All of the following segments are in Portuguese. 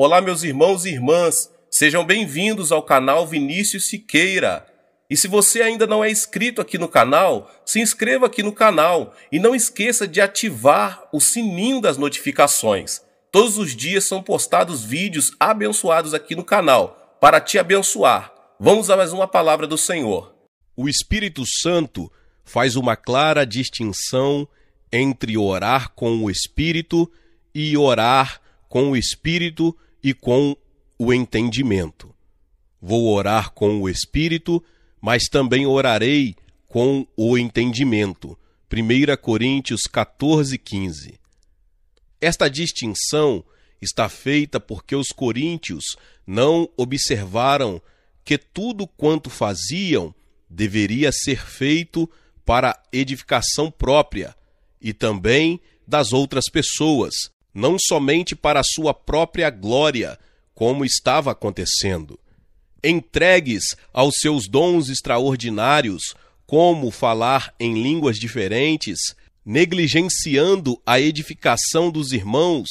Olá, meus irmãos e irmãs, sejam bem-vindos ao canal Vinícius Siqueira. E se você ainda não é inscrito aqui no canal, se inscreva aqui no canal e não esqueça de ativar o sininho das notificações. Todos os dias são postados vídeos abençoados aqui no canal, para te abençoar. Vamos a mais uma palavra do Senhor. O Espírito Santo faz uma clara distinção entre orar com o Espírito e orar com o Espírito e com o entendimento. Vou orar com o Espírito, mas também orarei com o entendimento. 1 Coríntios 14:15. Esta distinção está feita porque os coríntios não observaram que tudo quanto faziam deveria ser feito para edificação própria e também das outras pessoas, não somente para a sua própria glória, como estava acontecendo. Entregues aos seus dons extraordinários, como falar em línguas diferentes, negligenciando a edificação dos irmãos,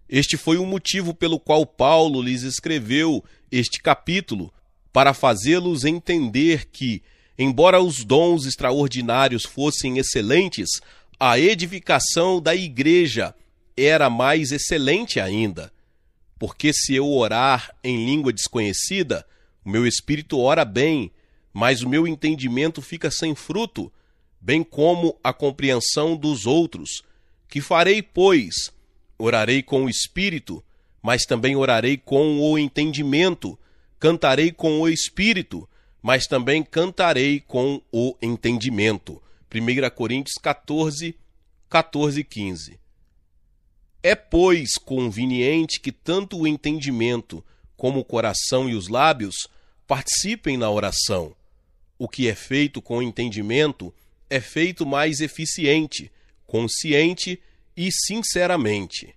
este foi o motivo pelo qual Paulo lhes escreveu este capítulo, para fazê-los entender que, embora os dons extraordinários fossem excelentes, a edificação da igreja era mais excelente ainda. Porque se eu orar em língua desconhecida, o meu espírito ora bem, mas o meu entendimento fica sem fruto, bem como a compreensão dos outros. Que farei, pois? Orarei com o espírito, mas também orarei com o entendimento. Cantarei com o espírito, mas também cantarei com o entendimento. 1 Coríntios 14:15. É, pois, conveniente que tanto o entendimento como o coração e os lábios participem na oração. O que é feito com entendimento é feito mais eficiente, consciente e sinceramente.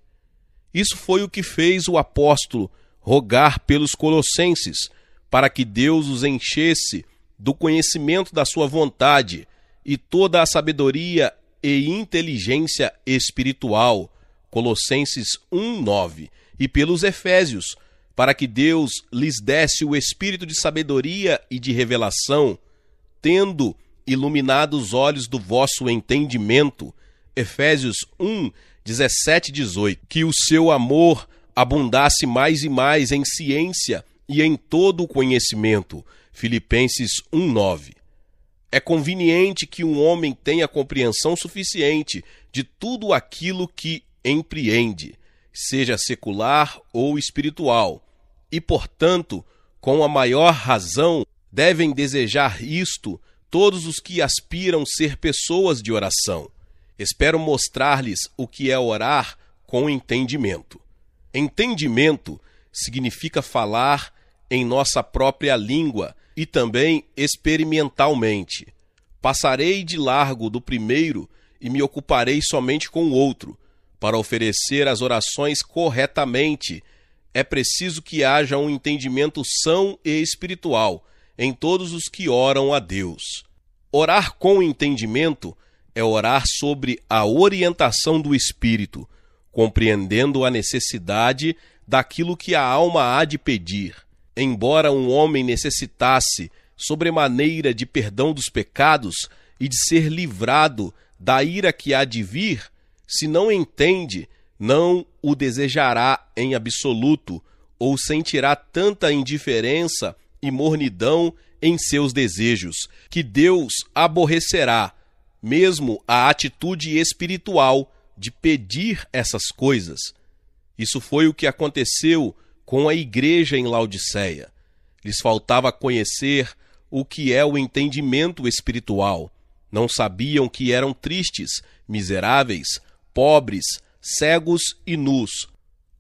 Isso foi o que fez o apóstolo rogar pelos colossenses, para que Deus os enchesse do conhecimento da sua vontade e toda a sabedoria e inteligência espiritual, Colossenses 1:9, e pelos efésios, para que Deus lhes desse o espírito de sabedoria e de revelação, tendo iluminado os olhos do vosso entendimento, Efésios 1:17-18, que o seu amor abundasse mais e mais em ciência e em todo o conhecimento, Filipenses 1:9. É conveniente que um homem tenha compreensão suficiente de tudo aquilo que empreende, seja secular ou espiritual, e, portanto, com a maior razão, devem desejar isto todos os que aspiram ser pessoas de oração. Espero mostrar-lhes o que é orar com entendimento. Entendimento significa falar em nossa própria língua e também experimentalmente. Passarei de largo do primeiro e me ocuparei somente com o outro. Para oferecer as orações corretamente, é preciso que haja um entendimento são e espiritual em todos os que oram a Deus. Orar com entendimento é orar sobre a orientação do Espírito, compreendendo a necessidade daquilo que a alma há de pedir. Embora um homem necessitasse sobremaneira de perdão dos pecados e de ser livrado da ira que há de vir, se não entende, não o desejará em absoluto, ou sentirá tanta indiferença e mornidão em seus desejos, que Deus aborrecerá, mesmo a atitude espiritual de pedir essas coisas. Isso foi o que aconteceu com a igreja em Laodiceia. Lhes faltava conhecer o que é o entendimento espiritual. Não sabiam que eram tristes, miseráveis, pobres, cegos e nus.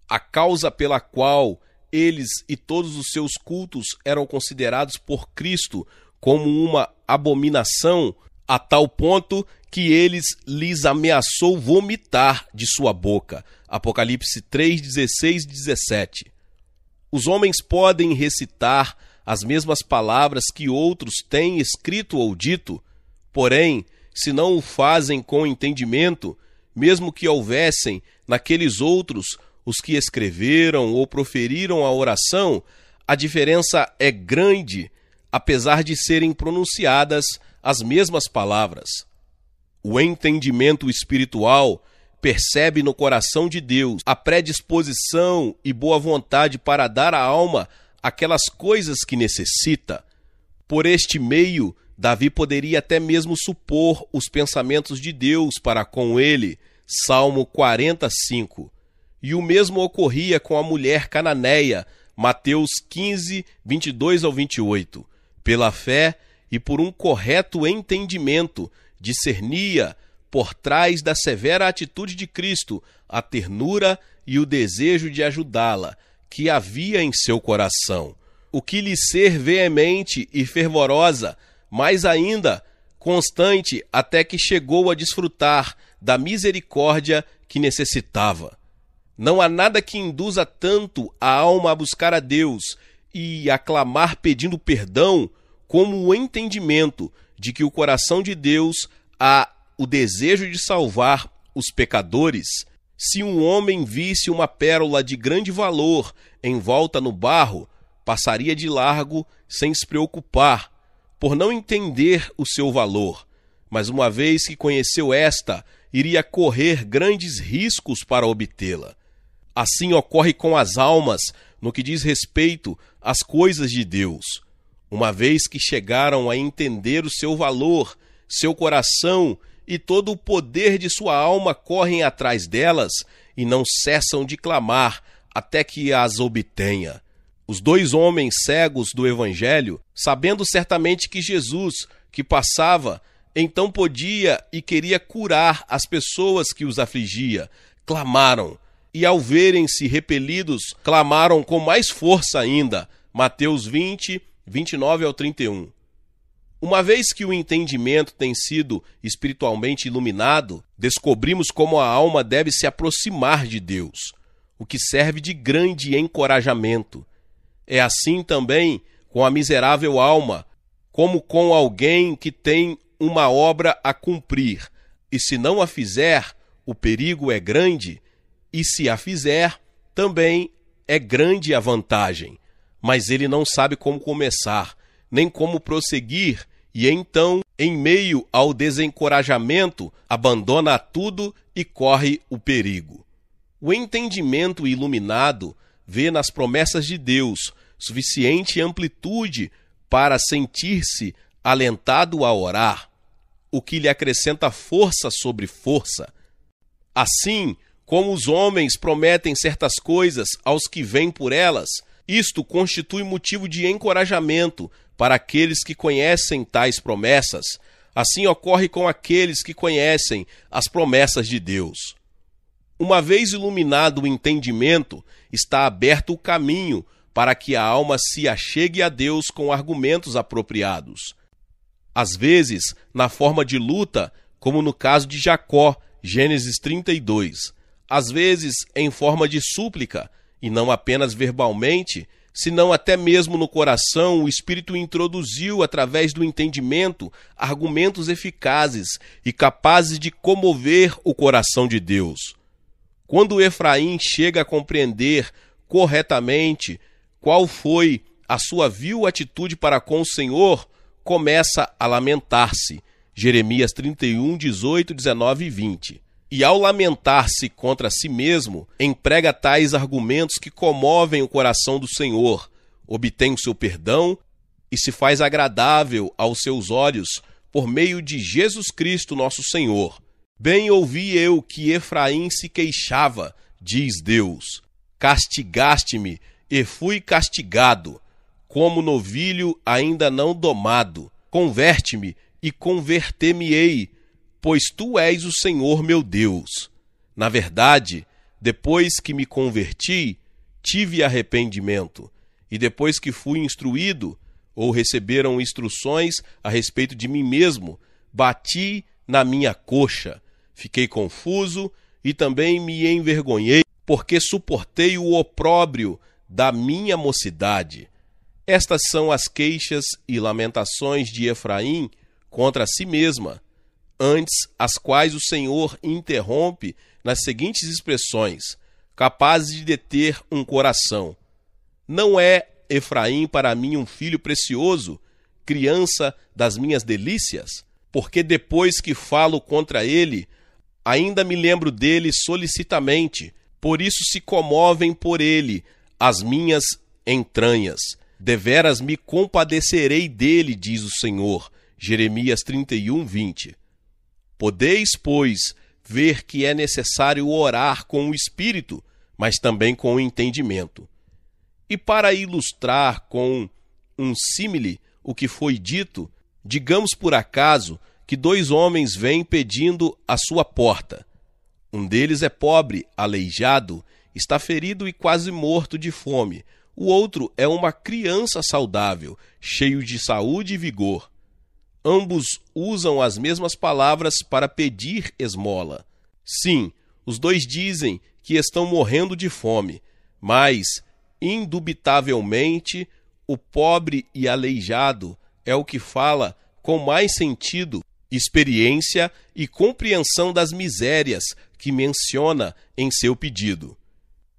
A causa pela qual eles e todos os seus cultos eram considerados por Cristo como uma abominação, a tal ponto que lhes ameaçou vomitar de sua boca. Apocalipse 3:16-17. Os homens podem recitar as mesmas palavras que outros têm escrito ou dito, porém, se não o fazem com entendimento, mesmo que houvessem naqueles outros os que escreveram ou proferiram a oração, a diferença é grande, apesar de serem pronunciadas as mesmas palavras. O entendimento espiritual percebe no coração de Deus a predisposição e boa vontade para dar à alma aquelas coisas que necessita. Por este meio, Davi poderia até mesmo supor os pensamentos de Deus para com ele, Salmo 45. E o mesmo ocorria com a mulher cananeia, Mateus 15, 22 ao 28. Pela fé e por um correto entendimento, discernia, por trás da severa atitude de Cristo, a ternura e o desejo de ajudá-la, que havia em seu coração. O que lhe ser veemente e fervorosa, mais ainda, constante, até que chegou a desfrutar da misericórdia que necessitava. Não há nada que induza tanto a alma a buscar a Deus e a clamar pedindo perdão, como o entendimento de que o coração de Deus há o desejo de salvar os pecadores. Se um homem visse uma pérola de grande valor envolta no barro, passaria de largo sem se preocupar, por não entender o seu valor. Mas uma vez que conheceu esta, iria correr grandes riscos para obtê-la. Assim ocorre com as almas no que diz respeito às coisas de Deus. Uma vez que chegaram a entender o seu valor, seu coração e todo o poder de sua alma correm atrás delas e não cessam de clamar até que as obtenha. Os dois homens cegos do Evangelho, sabendo certamente que Jesus, que passava, então podia e queria curar as pessoas que os afligia, clamaram, e ao verem-se repelidos, clamaram com mais força ainda. Mateus 20, 29 ao 31. Uma vez que o entendimento tem sido espiritualmente iluminado, descobrimos como a alma deve se aproximar de Deus, o que serve de grande encorajamento. É assim também com a miserável alma, como com alguém que tem uma obra a cumprir, e se não a fizer, o perigo é grande, e se a fizer, também é grande a vantagem. Mas ele não sabe como começar, nem como prosseguir, e então, em meio ao desencorajamento, abandona tudo e corre o perigo. O entendimento iluminado vê nas promessas de Deus suficiente amplitude para sentir-se alentado a orar, o que lhe acrescenta força sobre força. Assim, como os homens prometem certas coisas aos que vêm por elas, isto constitui motivo de encorajamento para aqueles que conhecem tais promessas. Assim ocorre com aqueles que conhecem as promessas de Deus. Uma vez iluminado o entendimento, está aberto o caminho para que a alma se achegue a Deus com argumentos apropriados. Às vezes, na forma de luta, como no caso de Jacó, Gênesis 32. Às vezes, em forma de súplica, e não apenas verbalmente, senão até mesmo no coração, o Espírito introduziu, através do entendimento, argumentos eficazes e capazes de comover o coração de Deus. Quando Efraim chega a compreender corretamente qual foi a sua vil atitude para com o Senhor, começa a lamentar-se. Jeremias 31, 18, 19 e 20. E ao lamentar-se contra si mesmo, emprega tais argumentos que comovem o coração do Senhor, obtém o seu perdão e se faz agradável aos seus olhos por meio de Jesus Cristo nosso Senhor. Bem ouvi eu que Efraim se queixava, diz Deus. Castigaste-me e fui castigado, como novilho ainda não domado. Converte-me e converter-me-ei, pois tu és o Senhor meu Deus. Na verdade, depois que me converti, tive arrependimento, e depois que fui instruído, ou receberam instruções a respeito de mim mesmo, bati na minha coxa, fiquei confuso e também me envergonhei, porque suportei o opróbrio da minha mocidade. Estas são as queixas e lamentações de Efraim contra si mesma, antes as quais o Senhor interrompe nas seguintes expressões: capazes de deter um coração. Não é Efraim para mim um filho precioso, criança das minhas delícias? Porque depois que falo contra ele, ainda me lembro dele solicitamente, por isso se comovem por ele as minhas entranhas. Deveras me compadecerei dele, diz o Senhor. Jeremias 31, 20. Podeis, pois, ver que é necessário orar com o Espírito, mas também com o entendimento. E para ilustrar com um símile o que foi dito, digamos por acaso que 2 homens vêm pedindo à sua porta. Um deles é pobre, aleijado, está ferido e quase morto de fome. O outro é uma criança saudável, cheio de saúde e vigor. Ambos usam as mesmas palavras para pedir esmola. Sim, os 2 dizem que estão morrendo de fome, mas, indubitavelmente, o pobre e aleijado é o que fala com mais sentido, experiência e compreensão das misérias que menciona em seu pedido.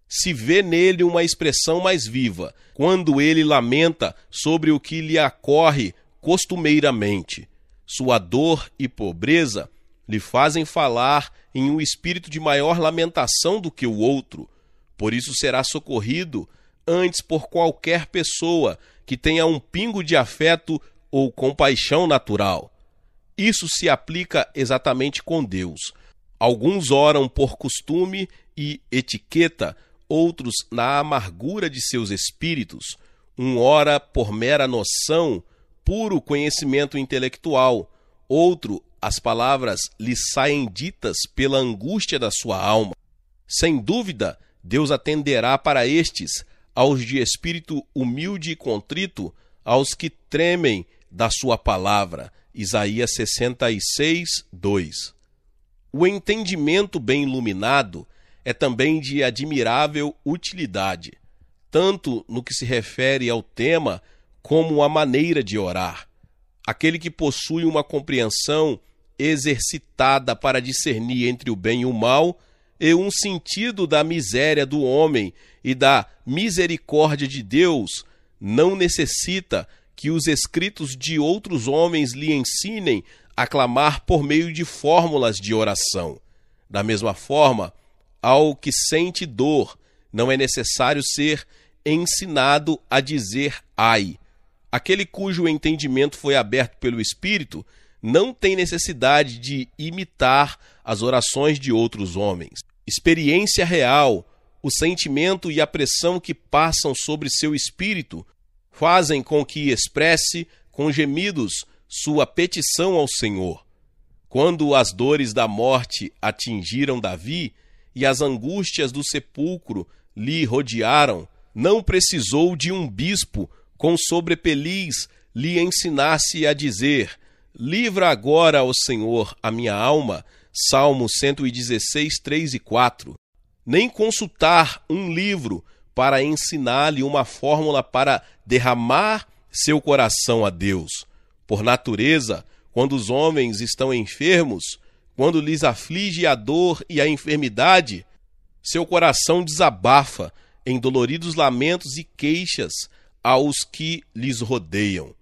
Se vê nele uma expressão mais viva, quando ele lamenta sobre o que lhe ocorre costumeiramente. Sua dor e pobreza lhe fazem falar em um espírito de maior lamentação do que o outro. Por isso será socorrido antes por qualquer pessoa que tenha um pingo de afeto ou compaixão natural. Isso se aplica exatamente com Deus. Alguns oram por costume e etiqueta, outros na amargura de seus espíritos. Um ora por mera noção, puro conhecimento intelectual. Outro, as palavras lhe saem ditas pela angústia da sua alma. Sem dúvida, Deus atenderá para estes, aos de espírito humilde e contrito, aos que tremem da sua palavra. Isaías 66, 2. O entendimento bem iluminado é também de admirável utilidade, tanto no que se refere ao tema como à maneira de orar. Aquele que possui uma compreensão exercitada para discernir entre o bem e o mal e um sentido da miséria do homem e da misericórdia de Deus, não necessita que os escritos de outros homens lhe ensinem a clamar por meio de fórmulas de oração. Da mesma forma, ao que sente dor, não é necessário ser ensinado a dizer ai. Aquele cujo entendimento foi aberto pelo Espírito não tem necessidade de imitar as orações de outros homens. Experiência real, o sentimento e a pressão que passam sobre seu espírito fazem com que expresse com gemidos sua petição ao Senhor. Quando as dores da morte atingiram Davi e as angústias do sepulcro lhe rodearam, não precisou de um bispo com sobrepeliz lhe ensinasse a dizer: livra agora, ó Senhor, a minha alma, Salmo 116, 3 e 4. Nem consultar um livro para ensinar-lhe uma fórmula para derramar seu coração a Deus. Por natureza, quando os homens estão enfermos, quando lhes aflige a dor e a enfermidade, seu coração desabafa em doloridos lamentos e queixas aos que lhes rodeiam.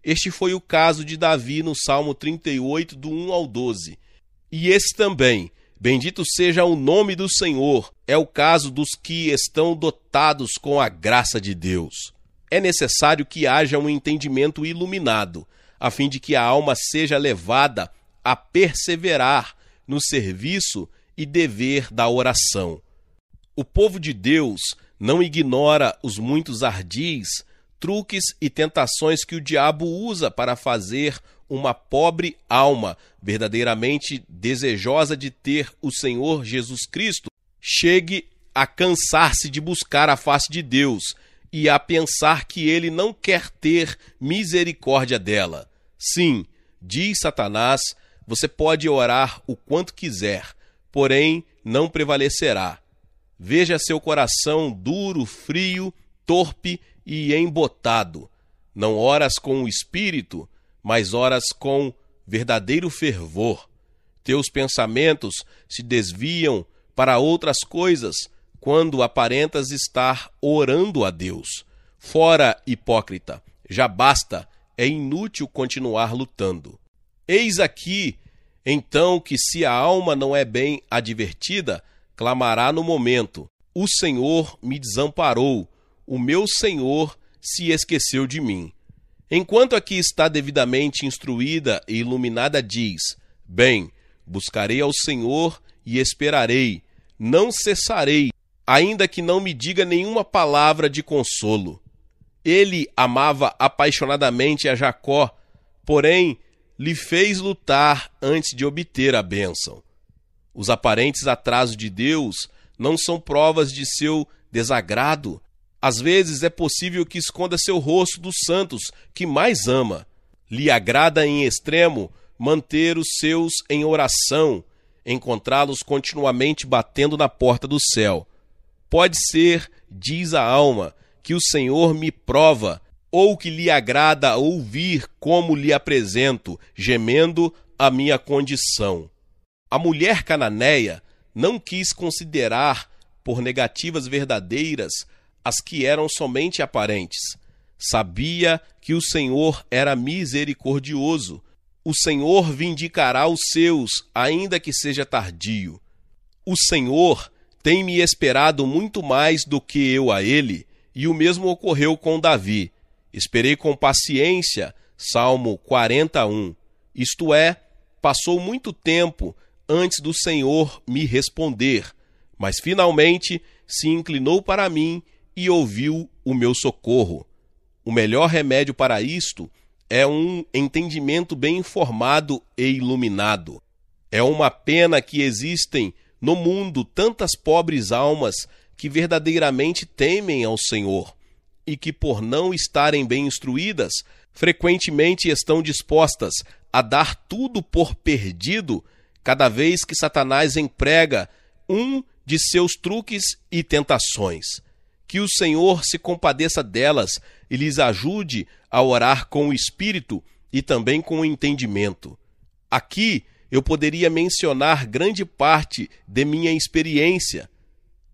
Este foi o caso de Davi no Salmo 38, do 1 ao 12. E esse também, bendito seja o nome do Senhor, é o caso dos que estão dotados com a graça de Deus. É necessário que haja um entendimento iluminado, a fim de que a alma seja levada a perseverar no serviço e dever da oração. O povo de Deus não ignora os muitos ardis, truques e tentações que o diabo usa para fazer uma pobre alma, verdadeiramente desejosa de ter o Senhor Jesus Cristo, chegue a cansar-se de buscar a face de Deus e a pensar que ele não quer ter misericórdia dela. Sim, diz Satanás, você pode orar o quanto quiser, porém não prevalecerá. Veja seu coração duro, frio, torpe e embotado. Não oras com o espírito, mas oras com verdadeiro fervor. Teus pensamentos se desviam para outras coisas, quando aparentas estar orando a Deus. Fora, hipócrita, já basta, é inútil continuar lutando. Eis aqui, então, que se a alma não é bem advertida, clamará no momento: o Senhor me desamparou, o meu Senhor se esqueceu de mim. Enquanto aqui está devidamente instruída e iluminada, diz: bem, buscarei ao Senhor e esperarei, não cessarei, ainda que não me diga nenhuma palavra de consolo. Ele amava apaixonadamente a Jacó, porém lhe fez lutar antes de obter a bênção. Os aparentes atrasos de Deus não são provas de seu desagrado. Às vezes é possível que esconda seu rosto dos santos que mais ama. Lhe agrada em extremo manter os seus em oração, encontrá-los continuamente batendo na porta do céu. Pode ser, diz a alma, que o Senhor me prova, ou que lhe agrada ouvir como lhe apresento, gemendo a minha condição. A mulher cananeia não quis considerar por negativas verdadeiras as que eram somente aparentes. Sabia que o Senhor era misericordioso. O Senhor vindicará os seus, ainda que seja tardio. O Senhor tem me esperado muito mais do que eu a ele, e o mesmo ocorreu com Davi. Esperei com paciência, Salmo 41. Isto é, passou muito tempo antes do Senhor me responder, mas finalmente se inclinou para mim e ouviu o meu socorro. O melhor remédio para isto é um entendimento bem informado e iluminado. É uma pena que existem no mundo tantas pobres almas que verdadeiramente temem ao Senhor e que, por não estarem bem instruídas, frequentemente estão dispostas a dar tudo por perdido cada vez que Satanás emprega um de seus truques e tentações. Que o Senhor se compadeça delas e lhes ajude a orar com o espírito e também com o entendimento. Aqui eu poderia mencionar grande parte de minha experiência.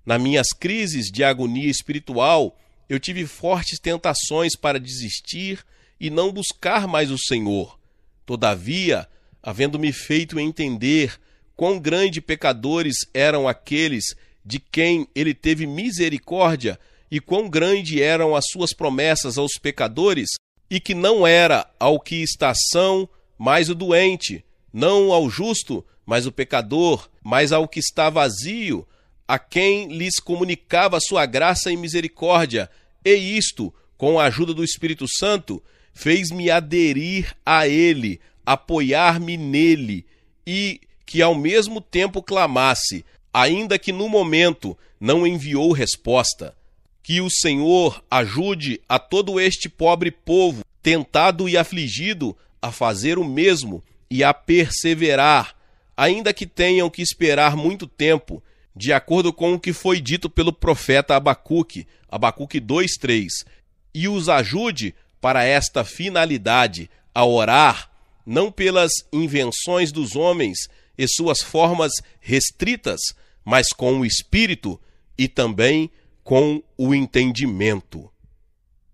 Nas minhas crises de agonia espiritual, eu tive fortes tentações para desistir e não buscar mais o Senhor. Todavia, havendo-me feito entender quão grandes pecadores eram aqueles de quem ele teve misericórdia e quão grande eram as suas promessas aos pecadores, e que não era ao que está são, mas o doente, não ao justo, mas o pecador, mas ao que está vazio, a quem lhes comunicava sua graça e misericórdia, e isto, com a ajuda do Espírito Santo, fez-me aderir a ele, apoiar-me nele, e que ao mesmo tempo clamasse, ainda que no momento não enviou resposta. Que o Senhor ajude a todo este pobre povo, tentado e afligido, a fazer o mesmo e a perseverar, ainda que tenham que esperar muito tempo, de acordo com o que foi dito pelo profeta Abacuque, Abacuque 2:3, e os ajude para esta finalidade, a orar, não pelas invenções dos homens e suas formas restritas, mas com o Espírito e também com o entendimento.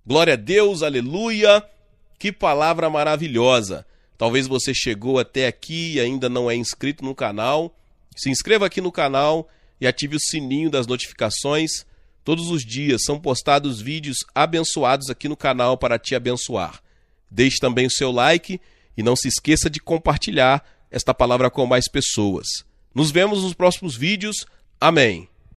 Glória a Deus, aleluia! Que palavra maravilhosa! Talvez você chegou até aqui e ainda não é inscrito no canal. Se inscreva aqui no canal e ative o sininho das notificações. Todos os dias são postados vídeos abençoados aqui no canal para te abençoar. Deixe também o seu like e não se esqueça de compartilhar esta palavra com mais pessoas. Nos vemos nos próximos vídeos. Amém.